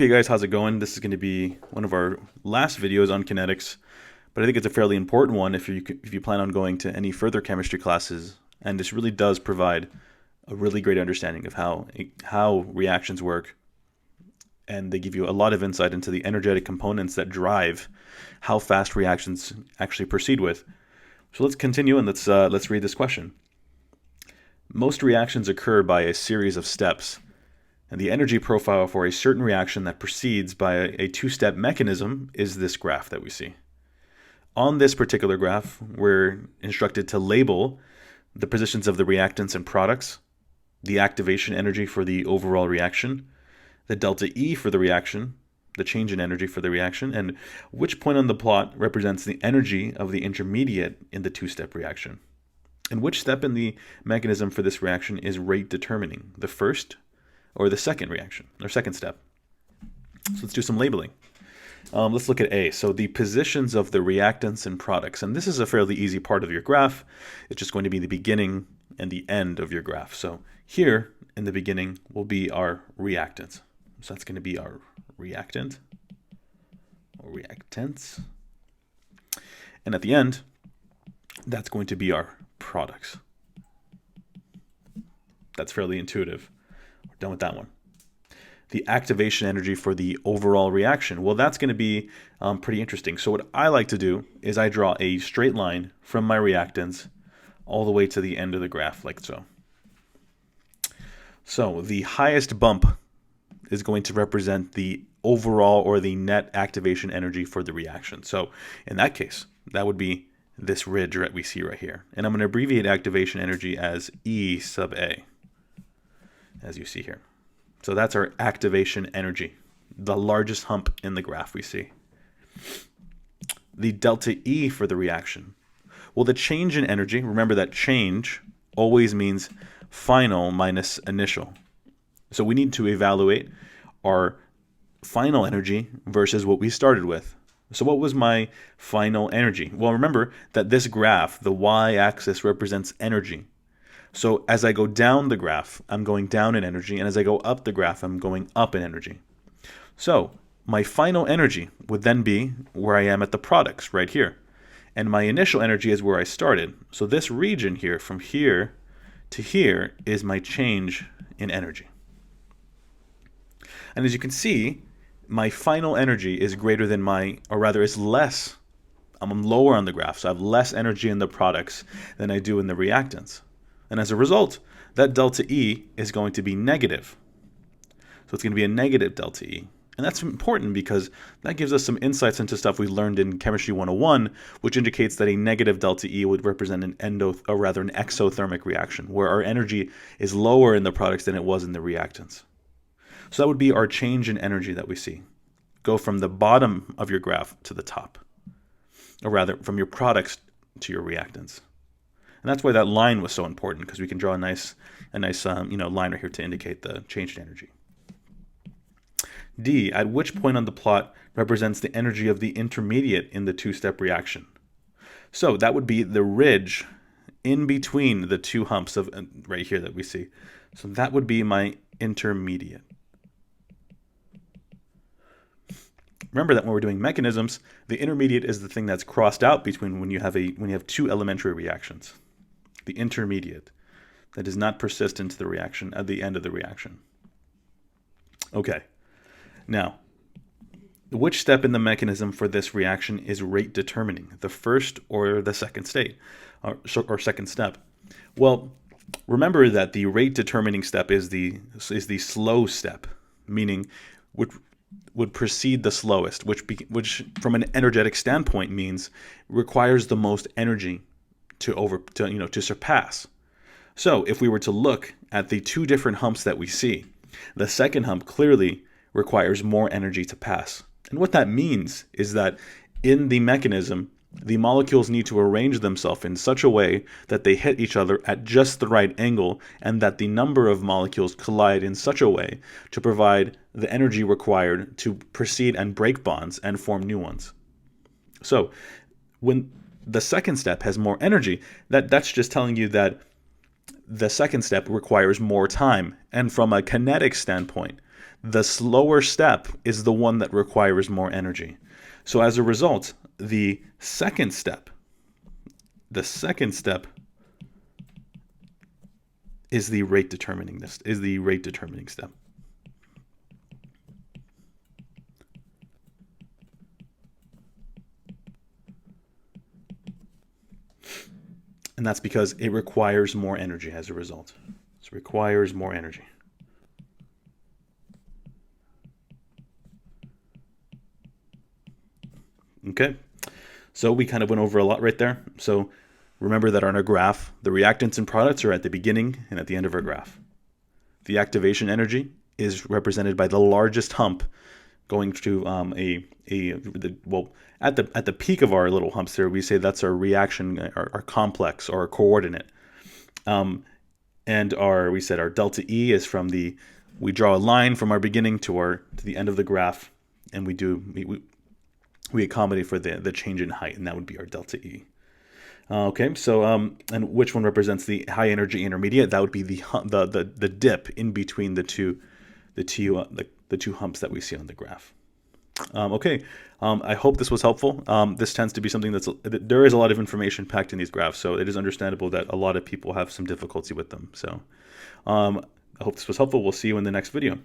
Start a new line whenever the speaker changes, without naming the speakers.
Hey guys, how's it going? This is going to be one of our last videos on kinetics, but I think it's a fairly important one if you plan on going to any further chemistry classes, and this really does provide a really great understanding of how reactions work, and they give you a lot of insight into the energetic components that drive how fast reactions actually proceed with. So let's continue and let's read this question. Most reactions occur by a series of steps. And the energy profile for a certain reaction that proceeds by a two-step mechanism is this graph that we see. On this particular graph, we're instructed to label the positions of the reactants and products, the activation energy for the overall reaction, the delta E for the reaction, the change in energy for the reaction, and which point on the plot represents the energy of the intermediate in the two-step reaction. And which step in the mechanism for this reaction is rate determining, the first or the second reaction, or second step. So let's do some labeling. Let's look at A. So the positions of the reactants and products. And this is a fairly easy part of your graph. It's just going to be the beginning and the end of your graph. So here in the beginning will be our reactants. So that's going to be our reactant or reactants. And at the end, that's going to be our products. That's fairly intuitive. We're done with that one. The activation energy for the overall reaction. Well, that's going to be pretty interesting. So what I like to do is I draw a straight line from my reactants all the way to the end of the graph, like so. So the highest bump is going to represent the overall or the net activation energy for the reaction. So in that case, that would be this ridge that we see right here. And I'm going to abbreviate activation energy as E sub A, as you see here. So that's our activation energy, the largest hump in the graph we see. The delta E for the reaction. Well, the change in energy, remember that change always means final minus initial. So we need to evaluate our final energy versus what we started with. So what was my final energy? Well, remember that this graph, the y-axis, represents energy. So as I go down the graph, I'm going down in energy, and as I go up the graph, I'm going up in energy. So my final energy would then be where I am at the products, right here. And my initial energy is where I started. So this region here, from here to here, is my change in energy. And as you can see, my final energy is greater than is less. I'm lower on the graph, so I have less energy in the products than I do in the reactants. And as a result, that delta E is going to be negative. So it's going to be a negative delta E. And that's important because that gives us some insights into stuff we learned in Chemistry 101, which indicates that a negative delta E would represent an exothermic reaction, where our energy is lower in the products than it was in the reactants. So that would be our change in energy that we see. Go from the bottom of your graph to the top, or rather from your products to your reactants. And that's why that line was so important, because we can draw a nice line right here to indicate the change in energy. D, at which point on the plot represents the energy of the intermediate in the two-step reaction. So that would be the ridge in between the two humps of right here that we see. So that would be my intermediate. Remember that when we're doing mechanisms, the intermediate is the thing that's crossed out between when you have two elementary reactions. The intermediate that does not persist into the reaction at the end of the reaction. Okay, now, which step in the mechanism for this reaction is rate determining, the first or the second state, or second step? Well, remember that the rate determining step is the slow step, meaning would precede the slowest, which from an energetic standpoint means requires the most energy to surpass. So if we were to look at the two different humps that we see, the second hump clearly requires more energy to pass. And what that means is that in the mechanism, the molecules need to arrange themselves in such a way that they hit each other at just the right angle, and that the number of molecules collide in such a way to provide the energy required to proceed and break bonds and form new ones. So when the second step has more energy, that's just telling you that the second step requires more time. And from a kinetic standpoint, The slower step is the one that requires more energy. So as a result, the second step is the rate determining step. And that's because it requires more energy as a result. It requires more energy. Okay, so we kind of went over a lot right there. So remember that on our graph, the reactants and products are at the beginning and at the end of our graph. The activation energy is represented by the largest hump going to at the peak of our little humps there, we say that's our reaction, our complex or our coordinate. And we said our delta E is from we draw a line from our beginning to the end of the graph, and we accommodate for the change in height, and that would be our delta E. Okay, so and which one represents the high energy intermediate? That would be the dip in between the two humps that we see on the graph. Okay, I hope this was helpful. This tends to be something there is a lot of information packed in these graphs, so it is understandable that a lot of people have some difficulty with them. So I hope this was helpful. We'll see you in the next video.